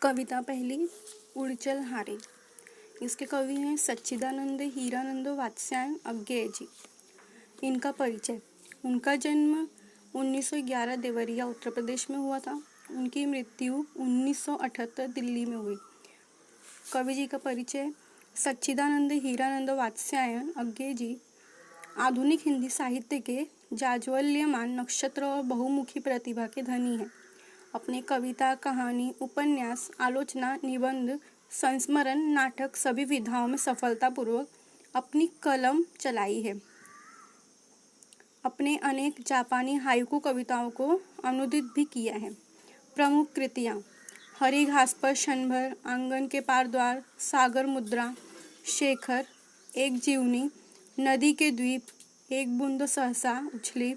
कविता पहली उड़चल हारे। इसके कवि हैं सच्चिदानंद हीरानंद वात्स्यायन अज्ञेय जी। इनका परिचय। उनका जन्म 1911 देवरिया उत्तर प्रदेश में हुआ था। उनकी मृत्यु 1978 दिल्ली में हुई। कवि जी का परिचय। सच्चिदानंद हीरानंद वात्स्यायन अज्ञेय जी आधुनिक हिंदी साहित्य के जाज्वल्यमान नक्षत्र और बहुमुखी प्रतिभा के धनी हैं। अपने कविता, कहानी, उपन्यास, आलोचना, निबंध, संस्मरण, नाटक सभी विधाओं में सफलतापूर्वक अपनी कलम चलाई है। अपने अनेक जापानी हाइकू कविताओं को अनुदित भी किया है। प्रमुख कृतियाँ: हरी घास पर क्षणभर, आंगन के पार द्वार, सागर मुद्रा, शेखर, एक जीवनी, नदी के द्वीप, एक बूंद सहसा उछली,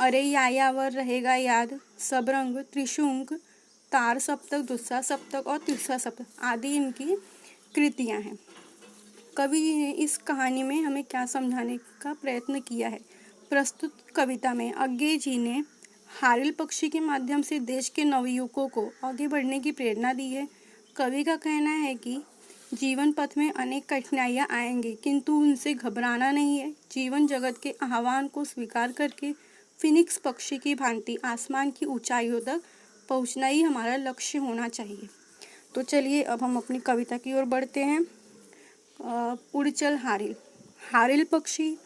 अरे यायावर रहेगा याद, सबरंग, त्रिशुंक, तार सप्तक, दूसरा सप्तक और तीसरा सप्तक आदि इनकी कृतियां हैं। कवि ने इस कहानी में हमें क्या समझाने का प्रयत्न किया है? प्रस्तुत कविता में अज्ञेय जी ने हारिल पक्षी के माध्यम से देश के नवयुवकों को आगे बढ़ने की प्रेरणा दी है। कवि का कहना है कि जीवन पथ में अनेक कठिनाइयां आएंगी, किंतु उनसे घबराना नहीं है। जीवन जगत के आह्वान को स्वीकार करके फिनिक्स पक्षी की भांति आसमान की ऊंचाइयों तक पहुंचना ही हमारा लक्ष्य होना चाहिए। तो चलिए अब हम अपनी कविता की ओर बढ़ते हैं। उड़चल हारिल। हारिल पक्षी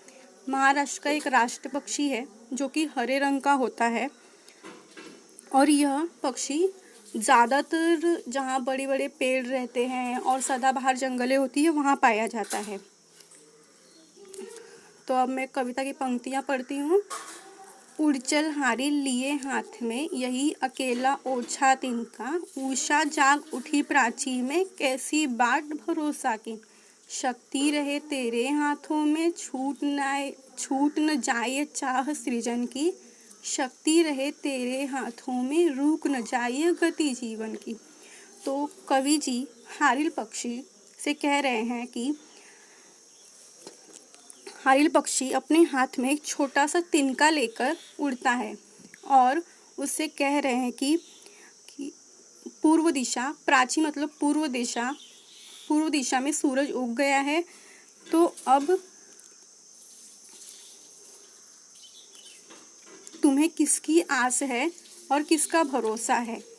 महाराष्ट्र का एक राष्ट्र पक्षी है जो कि हरे रंग का होता है और यह पक्षी ज़्यादातर जहाँ बड़े बड़े पेड़ रहते हैं और सदाबहार जंगलें होती है वहाँ पाया जाता है। तो अब मैं कविता की पंक्तियाँ पढ़ती हूँ। उड़चल हारिल लिए हाथ में, यही अकेला ओछा तिनका, उषा जाग उठी प्राची में, कैसी बाट भरोसा की, शक्ति रहे तेरे हाथों में, छूट न जाए चाह सृजन की, शक्ति रहे तेरे हाथों में, रुक न जाए गति जीवन की। तो कवि जी हारिल पक्षी से कह रहे हैं कि हारिल पक्षी अपने हाथ में एक छोटा सा तिनका लेकर उड़ता है और उससे कह रहे हैं कि पूर्व दिशा, प्राची मतलब पूर्व दिशा में सूरज उग गया है। तो अब तुम्हें किसकी आस है और किसका भरोसा है?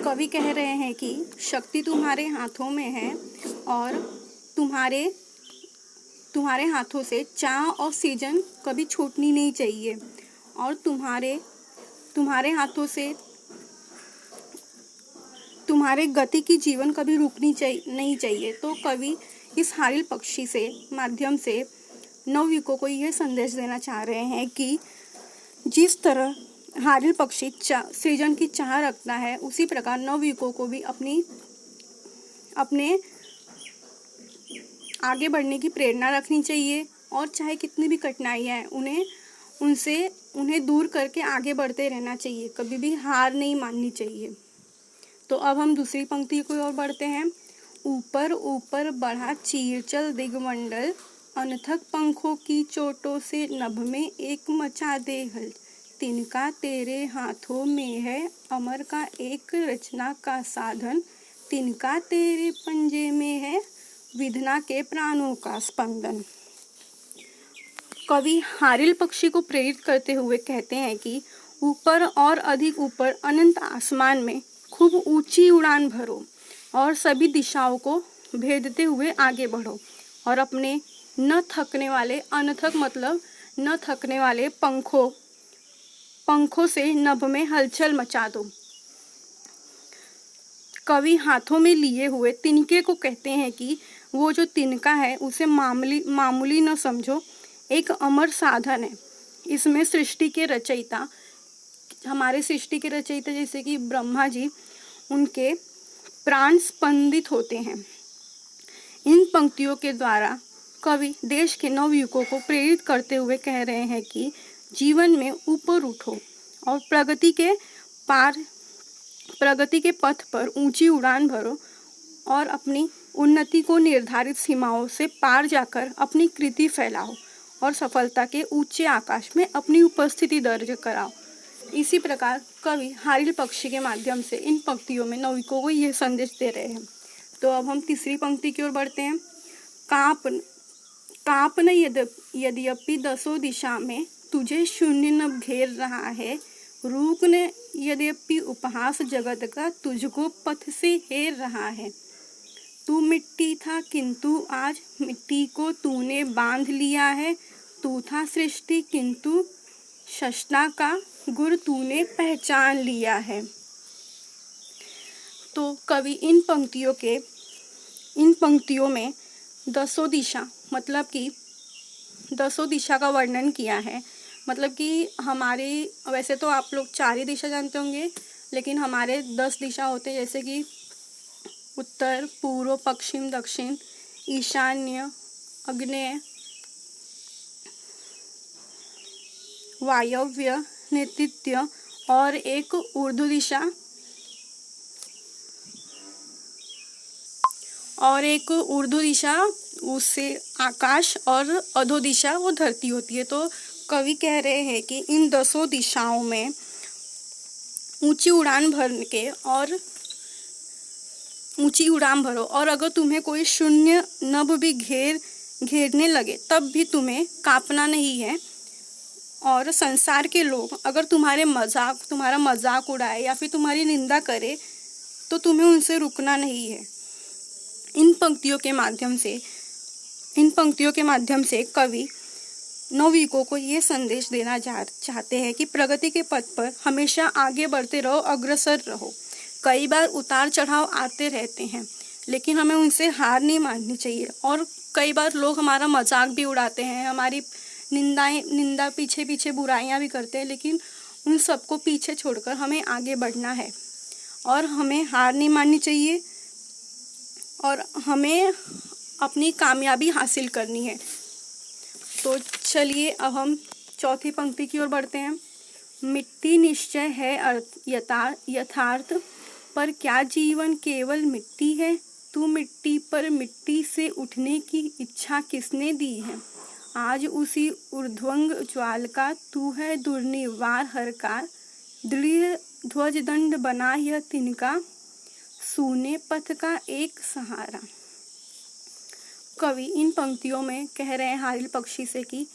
कवि कह रहे हैं कि शक्ति तुम्हारे हाथों में है और तुम्हारे हाथों से चाह और सृजन कभी छूटनी नहीं चाहिए और तुम्हारे हाथों से तुम्हारे गति की जीवन कभी रुकनी नहीं चाहिए। तो कवि इस हारिल पक्षी से माध्यम से नवयुवकों को यह संदेश देना चाह रहे हैं कि जिस तरह हारिल पक्षी सृजन की चाह रखता है, उसी प्रकार नवयुवकों को भी अपने आगे बढ़ने की प्रेरणा रखनी चाहिए और चाहे कितनी भी कठिनाइयाँ हैं उन्हें दूर करके आगे बढ़ते रहना चाहिए, कभी भी हार नहीं माननी चाहिए। तो अब हम दूसरी पंक्ति की ओर बढ़ते हैं। ऊपर ऊपर बढ़ा चीरचल दिगमंडल, अनथक पंखों की चोटों से नभ में एक मचा दे हल, तिनका तेरे हाथों में है, अमर का एक रचना का साधन, तिनका तेरे पंजे में है, विधना के प्राणों का स्पंदन। कवि हारिल पक्षी को प्रेरित करते हुए कहते हैं कि ऊपर और अधिक ऊपर अनंत आसमान में खूब ऊंची उड़ान भरो और सभी दिशाओं को भेदते हुए आगे बढ़ो और अपने न थकने वाले, अनथक मतलब न थकने वाले पंखों से नभ में हलचल मचा दो। कवि हाथों में लिए हुए तिनके को कहते हैं कि वो जो तिनका है उसे मामूली न समझो, एक अमर साधन है। इसमें हमारे सृष्टि के रचयिता जैसे कि ब्रह्मा जी, उनके प्राण स्पंदित होते हैं। इन पंक्तियों के द्वारा कवि देश के नवयुवकों को प्रेरित करते हुए कह रहे हैं कि जीवन में ऊपर उठो और प्रगति के पथ पर ऊंची उड़ान भरो और अपनी उन्नति को निर्धारित सीमाओं से पार जाकर अपनी कृति फैलाओ और सफलता के ऊंचे आकाश में अपनी उपस्थिति दर्ज कराओ। इसी प्रकार कवि हारिल पक्षी के माध्यम से इन पंक्तियों में नवयुवकों को यह संदेश दे रहे हैं। तो अब हम तीसरी पंक्ति की ओर बढ़ते हैं। कांपन यद्यपि दसों दिशा में तुझे शून्य न घेर रहा है, रुकने यद्यपि उपहास जगत का तुझको पथ से हेर रहा है। तू मिट्टी था किंतु आज मिट्टी को तूने बांध लिया है, तू था सृष्टि किंतु सृष्टा का गुर तूने पहचान लिया है। तो कवि इन पंक्तियों में दसों दिशा मतलब कि दसों दिशा का वर्णन किया है। मतलब कि हमारे वैसे तो आप लोग 4 ही दिशा जानते होंगे, लेकिन हमारे 10 दिशा होते हैं, जैसे कि उत्तर, पूर्व, पश्चिम, दक्षिण, ईशान्य, आग्नेय, वायव्य, नैऋत्य और एक ऊर्ध्व दिशा उससे आकाश और अधो दिशा वो धरती होती है। तो कवि कह रहे हैं कि इन 10 दिशाओं में ऊंची उड़ान भरो और अगर तुम्हें कोई शून्य नभ भी घेरने लगे तब भी तुम्हें कांपना नहीं है। और संसार के लोग अगर तुम्हारा मजाक उड़ाए या फिर तुम्हारी निंदा करे तो तुम्हें उनसे रुकना नहीं है। इन पंक्तियों के माध्यम से कवि नवयुवकों को ये संदेश देना चाहते हैं कि प्रगति के पथ पर हमेशा आगे बढ़ते रहो, अग्रसर रहो। कई बार उतार चढ़ाव आते रहते हैं, लेकिन हमें उनसे हार नहीं माननी चाहिए। और कई बार लोग हमारा मजाक भी उड़ाते हैं, हमारी निंदा पीछे बुराइयां भी करते हैं, लेकिन उन सबको पीछे छोड़कर हमें आगे बढ़ना है और हमें हार नहीं माननी चाहिए और हमें अपनी कामयाबी हासिल करनी है। तो चलिए अब हम चौथी पंक्ति की ओर बढ़ते हैं। मिट्टी निश्चय है यथार्थ, पर क्या जीवन केवल मिट्टी है? तू मिट्टी पर मिट्टी से उठने की इच्छा किसने दी है? आज उसी ऊर्ध्वंग ज्वाल का तू है दुर्निवार हरकार, दृढ़ ध्वज दंड बना यह तिनका, सूने पथ का एक सहारा। कवि इन पंक्तियों में कह रहे हैं हारिल पक्षी से कि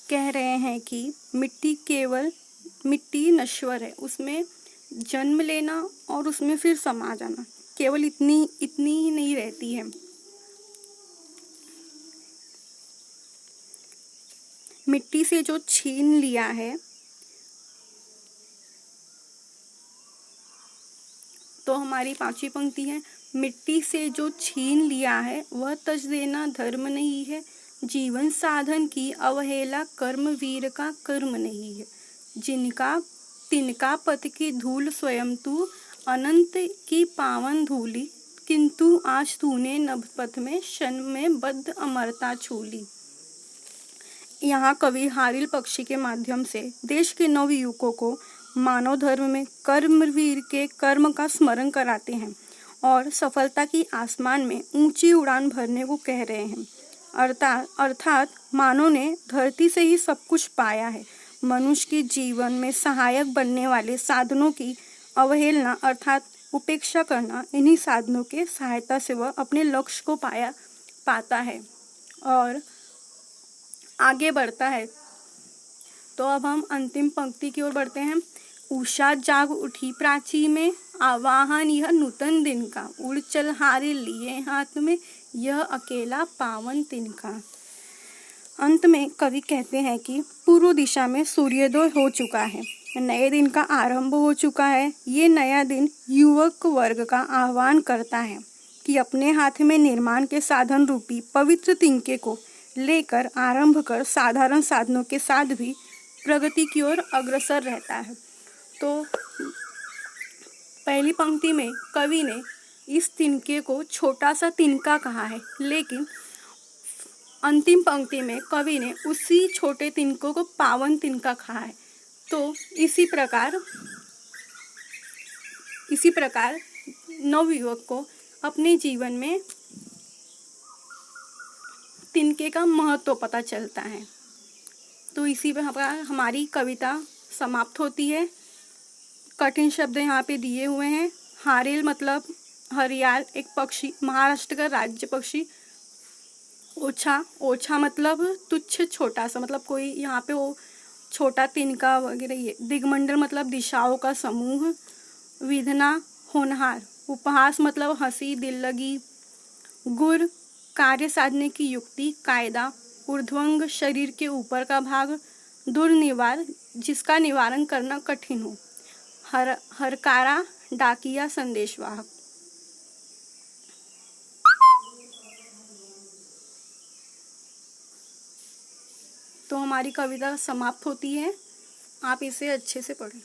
कह रहे हैं कि मिट्टी नश्वर है, उसमें जन्म लेना और उसमें फिर समा जाना, केवल इतनी ही नहीं रहती है। मिट्टी से जो छीन लिया है, तो हमारी 5वीं पंक्ति है, मिट्टी से जो छीन लिया है वह तज देना धर्म नहीं है, जीवन साधन की अवहेला कर्मवीर का कर्म नहीं है, तिनका पथ की धूल स्वयं तू, अनंत की पावन धूली, किंतु आज तूने नभ पथ में क्षण में बद्ध अमरता छूली। यहाँ कवि हारिल पक्षी के माध्यम से देश के नवयुवकों को मानव धर्म में कर्मवीर के कर्म का स्मरण कराते हैं और सफलता की आसमान में ऊंची उड़ान भरने को कह रहे हैं। अर्थात मानव ने धरती से ही सब कुछ पाया है। मनुष्य के जीवन में सहायक बनने वाले साधनों की अवहेलना अर्थात उपेक्षा करना, इन्हीं साधनों के सहायता से वह अपने लक्ष्य को पाता है और आगे बढ़ता है। तो अब हम अंतिम पंक्ति की ओर बढ़ते हैं। उषा जाग उठी प्राची में, आवाहन यह नूतन दिन का, उड़ चल हारे लिए हाथ में, यह अकेला पावन तिनका। अंत में कवि कहते हैं कि पूर्व दिशा में सूर्योदय हो चुका है, नए दिन का आरंभ हो चुका है। ये नया दिन युवक वर्ग का आह्वान करता है कि अपने हाथ में निर्माण के साधन रूपी पवित्र तिनके को लेकर आरंभ कर साधारण साधनों के साथ भी प्रगति की ओर अग्रसर रहता है। तो पहली पंक्ति में कवि ने इस तिनके को छोटा सा तिनका कहा है, लेकिन अंतिम पंक्ति में कवि ने उसी छोटे तिनकों को पावन तिनका कहा है। तो इसी प्रकार इसी प्रकार नवयुवक को अपने जीवन में तिनके का महत्व पता चलता है। तो इसी पर हमारी कविता समाप्त होती है। कठिन शब्द यहाँ पे दिए हुए हैं। हारेल मतलब हरियाल, एक पक्षी, महाराष्ट्र का राज्य पक्षी। ओछा, ओछा मतलब तुच्छ, छोटा सा, मतलब कोई यहाँ पे वो छोटा तिनका वगैरह। ये दिगमंडल मतलब दिशाओं का समूह। विधना, होनहार। उपहास मतलब हंसी, दिल लगी। गुर, कार्य साधने की युक्ति, कायदा। ऊर्ध्वंग, शरीर के ऊपर का भाग। दुर्निवार, जिसका निवारण करना कठिन हो। हरकारा, डाकिया, संदेशवाहक। तो हमारी कविता समाप्त होती है। आप इसे अच्छे से पढ़ें।